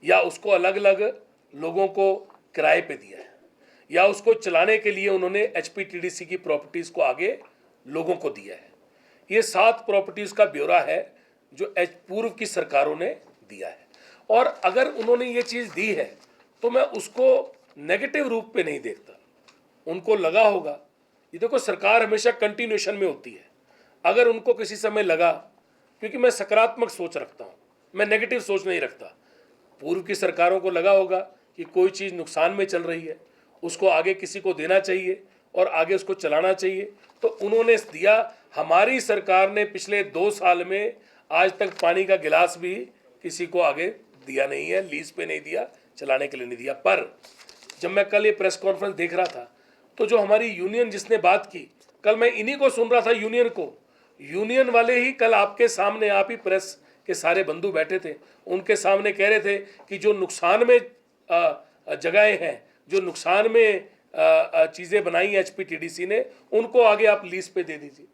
या उसको अलग अलग लोगों को किराए पे दिया है, या उसको चलाने के लिए उन्होंने एचपीटीडीसी की प्रॉपर्टीज़ को आगे लोगों को दिया है। ये 7 प्रॉपर्टीज़ का ब्यौरा है जो पूर्व की सरकारों ने दिया है। और अगर उन्होंने ये चीज़ दी है तो मैं उसको नेगेटिव रूप पे नहीं देखता। उनको लगा होगा, ये देखो सरकार हमेशा कंटिन्यूएशन में होती है। अगर उनको किसी समय लगा, क्योंकि मैं सकारात्मक सोच रखता हूँ, मैं नेगेटिव सोच नहीं रखता, पूर्व की सरकारों को लगा होगा कि कोई चीज़ नुकसान में चल रही है, उसको आगे किसी को देना चाहिए और आगे उसको चलाना चाहिए, तो उन्होंने दिया। हमारी सरकार ने पिछले 2 साल में आज तक पानी का गिलास भी किसी को आगे दिया नहीं है, लीज पे नहीं दिया, चलाने के लिए नहीं दिया। पर जब मैं कल ये प्रेस कॉन्फ्रेंस देख रहा था तो जो हमारी यूनियन जिसने बात की, कल मैं इन्हीं को सुन रहा था, यूनियन को, यूनियन वाले ही कल आपके सामने, आप ही प्रेस के सारे बंधु बैठे थे, उनके सामने कह रहे थे कि जो नुकसान में जगहें हैं, जो नुकसान में चीज़ें बनाई एचपीटीडीसी ने, उनको आगे आप लीज पे दे दीजिए।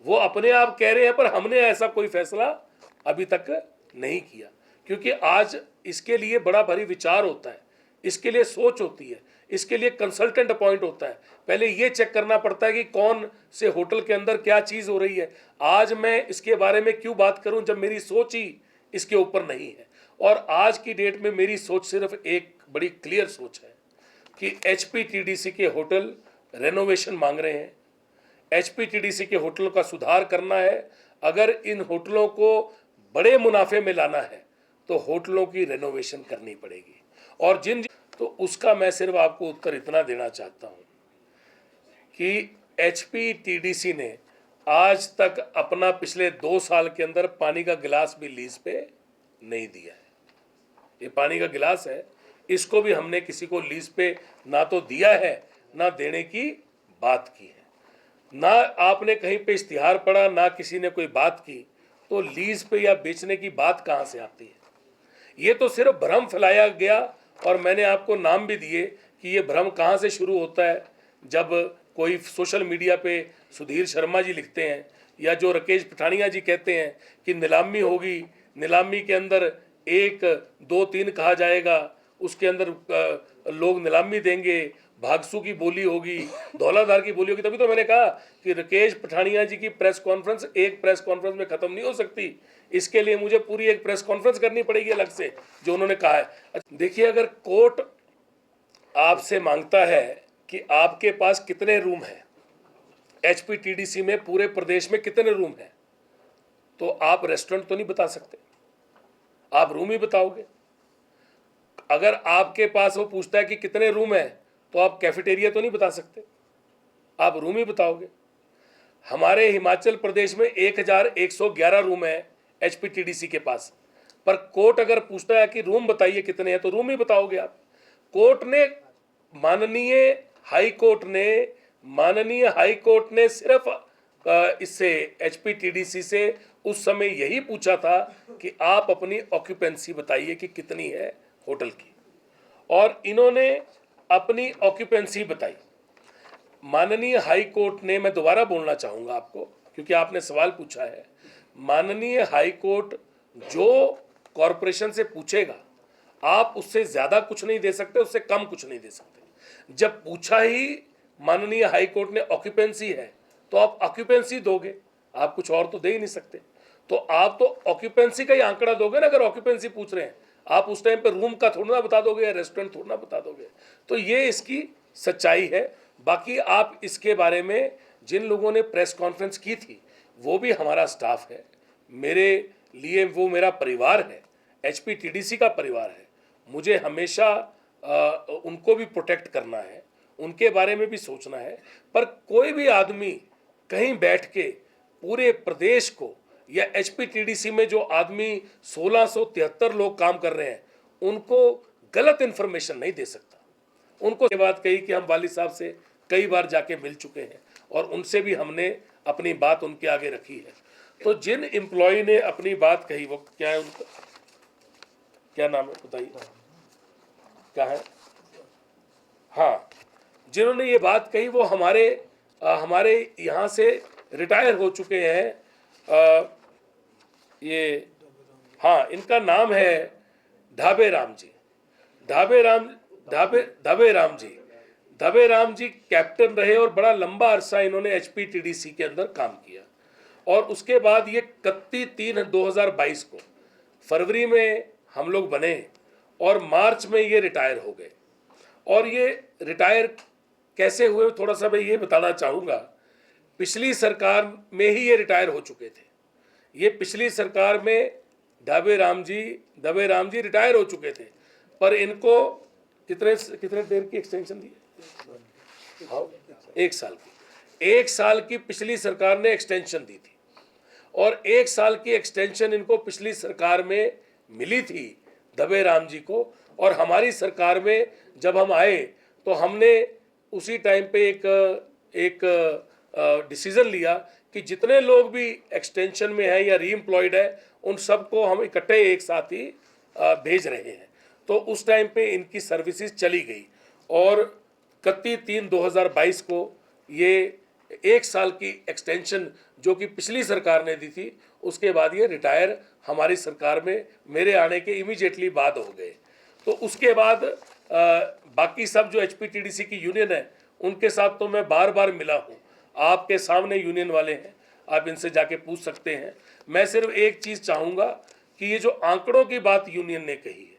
वो अपने आप कह रहे हैं, पर हमने ऐसा कोई फैसला अभी तक नहीं किया, क्योंकि आज इसके लिए बड़ा भारी विचार होता है, इसके लिए सोच होती है, इसके लिए कंसल्टेंट अपॉइंट होता है। पहले ये चेक करना पड़ता है कि कौन से होटल के अंदर क्या चीज़ हो रही है। आज मैं इसके बारे में क्यों बात करूं जब मेरी सोच ही इसके ऊपर नहीं है। और आज की डेट में मेरी सोच सिर्फ एक बड़ी क्लियर सोच है कि एचपीटीडीसी के होटल रेनोवेशन मांग रहे हैं, एचपीटीडीसी के होटलों का सुधार करना है। अगर इन होटलों को बड़े मुनाफे में लाना है तो होटलों की रेनोवेशन करनी पड़ेगी। और तो उसका मैं सिर्फ आपको उत्तर इतना देना चाहता हूं कि एचपीटीडीसी ने आज तक अपना पिछले 2 साल के अंदर पानी का गिलास भी लीज पे नहीं दिया है। ये पानी का गिलास है, इसको भी हमने किसी को लीज पे ना तो दिया है, ना देने की बात की है। ना आपने कहीं पे इश्तिहार पढ़ा, ना किसी ने कोई बात की, तो लीज पे या बेचने की बात कहाँ से आती है? ये तो सिर्फ भ्रम फैलाया गया। और मैंने आपको नाम भी दिए कि ये भ्रम कहाँ से शुरू होता है। जब कोई सोशल मीडिया पे सुधीर शर्मा जी लिखते हैं, या जो राकेश पठानिया जी कहते हैं कि नीलामी होगी, नीलामी के अंदर 1, 2, 3 कहा जाएगा, उसके अंदर लोग नीलामी देंगे, भागसू की बोली होगी, धौलाधार की बोली होगी। तभी तो मैंने कहा कि राकेश पठानिया जी की प्रेस कॉन्फ्रेंस एक प्रेस कॉन्फ्रेंस में खत्म नहीं हो सकती, इसके लिए मुझे पूरी एक प्रेस कॉन्फ्रेंस करनी पड़ेगी अलग से, जो उन्होंने कहा है। देखिए, अगर कोर्ट आपसे मांगता है कि आपके पास कितने रूम हैं, एचपीटीडीसी में पूरे प्रदेश में कितने रूम हैं, तो आप रेस्टोरेंट तो नहीं बता सकते, आप रूम ही बताओगे। अगर आपके पास वो पूछता है कि कितने रूम हैं, तो आप कैफेटेरिया तो नहीं बता सकते, आप रूम ही बताओगे। हमारे हिमाचल प्रदेश में 1111 रूम है एचपीटीडीसी के पास, पर कोर्ट अगर पूछता है कि रूम बताइए कितने हैं, तो रूम ही बताओगे आप। कोर्ट ने, माननीय हाई कोर्ट ने सिर्फ इससे एचपीटीडीसी से उस समय यही पूछा था कि आप अपनी ऑक्यूपेंसी बताइए कि कितनी है होटल की, और इन्होंने अपनी ऑक्यूपेंसी बताई। माननीय हाई कोर्ट ने, मैं दोबारा बोलना चाहूँगा आपको क्योंकि आपने सवाल पूछा है, माननीय हाई कोर्ट जो कॉरपोरेशन से पूछेगा, आप उससे ज़्यादा कुछ नहीं दे सकते, उससे कम कुछ नहीं दे सकते। जब पूछा ही माननीय हाई कोर्ट ने ऑक्यूपेंसी है, तो आप ऑक्यूपेंसी दोगे, आप कुछ और तो दे ही नहीं सकते। तो आप तो ऑक्यूपेंसी का ही आंकड़ा दोगे ना। अगर ऑक्यूपेंसी पूछ रहे हैं, आप उस टाइम पे रूम का थोड़ा ना बता दोगे या रेस्टोरेंट थोड़ा ना बता दोगे। तो ये इसकी सच्चाई है। बाकी आप इसके बारे में, जिन लोगों ने प्रेस कॉन्फ्रेंस की थी, वो भी हमारा स्टाफ है, मेरे लिए वो मेरा परिवार है, एचपीटीडीसी का परिवार है। मुझे हमेशा उनको भी प्रोटेक्ट करना है, उनके बारे में भी सोचना है। पर कोई भी आदमी कहीं बैठ के पूरे प्रदेश को, या एचपीटीडीसी में जो आदमी 1673 लोग काम कर रहे हैं, उनको गलत इन्फॉर्मेशन नहीं दे सकता। उनको ये बात कही कि हम वाली साहब से कई बार जाके मिल चुके हैं और उनसे भी हमने अपनी बात उनके आगे रखी है। तो जिन एम्प्लॉय ने अपनी बात कही, वो क्या है, उनका क्या नाम है बताइए, क्या है? हाँ, जिन्होंने ये बात कही वो हमारे यहाँ से रिटायर हो चुके हैं। ये, हाँ, इनका नाम है ढाबे राम जी कैप्टन रहे और बड़ा लंबा अरसा इन्होंने एचपीटीडीसी के अंदर काम किया। और उसके बाद ये 31/3/2022 को फरवरी में हम लोग बने और मार्च में ये रिटायर हो गए। और ये रिटायर कैसे हुए थोड़ा सा मैं ये बताना चाहूँगा। पिछली सरकार में ही ये रिटायर हो चुके थे। ये पिछली सरकार में दबे राम जी रिटायर हो चुके थे, पर इनको कितने देर की एक्सटेंशन दी? 1 साल की पिछली सरकार ने एक्सटेंशन दी थी। और 1 साल की एक्सटेंशन इनको पिछली सरकार में मिली थी दबे राम जी को। और हमारी सरकार में जब हम आए तो हमने उसी टाइम पे एक डिसीजन लिया कि जितने लोग भी एक्सटेंशन में हैं या रीएम्प्लॉयड है उन सबको हम इकट्ठे एक साथ ही भेज रहे हैं। तो उस टाइम पे इनकी सर्विसेज चली गई और 31/3/2022 को ये 1 साल की एक्सटेंशन जो कि पिछली सरकार ने दी थी, उसके बाद ये रिटायर हमारी सरकार में मेरे आने के इमीडिएटली बाद हो गए। तो उसके बाद बाकी सब जो एचपीटीडीसी की यूनियन है उनके साथ तो मैं बार बार मिला हूँ। आपके सामने यूनियन वाले हैं, आप इनसे जाके पूछ सकते हैं। मैं सिर्फ एक चीज़ चाहूँगा कि ये जो आंकड़ों की बात यूनियन ने कही है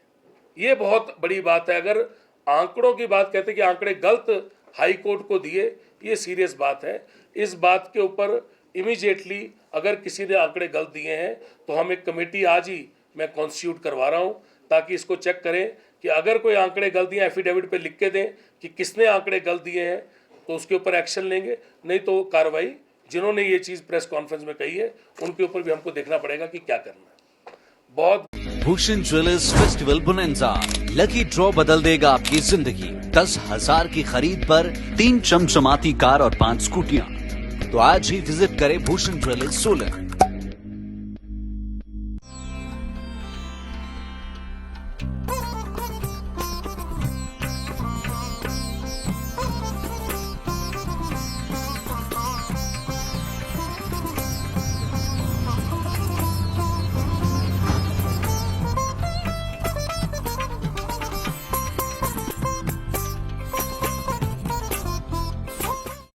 ये बहुत बड़ी बात है। अगर आंकड़ों की बात कहते कि आंकड़े गलत हाई कोर्ट को दिए, ये सीरियस बात है। इस बात के ऊपर इमीडिएटली अगर किसी ने आंकड़े गलत दिए हैं तो हम एक कमेटी आज ही मैं कॉन्स्टिट्यूट करवा रहा हूँ ताकि इसको चेक करें कि अगर कोई आंकड़े गलत दिए एफिडेविट पे लिख के दें कि किसने आंकड़े गलत दिए हैं तो उसके ऊपर एक्शन लेंगे, नहीं तो कार्रवाई जिन्होंने ये चीज़ प्रेस कॉन्फ्रेंस में कही है उनके ऊपर भी हमको देखना पड़ेगा कि क्या करना है। बहुत Bhushan jewellers festival bonanza lucky draw बदल देगा आपकी जिंदगी। 10,000 की खरीद पर 3 चमचमाती कार और 5 स्कूटियां। तो आज ही विजिट करें भूषण ज्वेलर्स सोलन।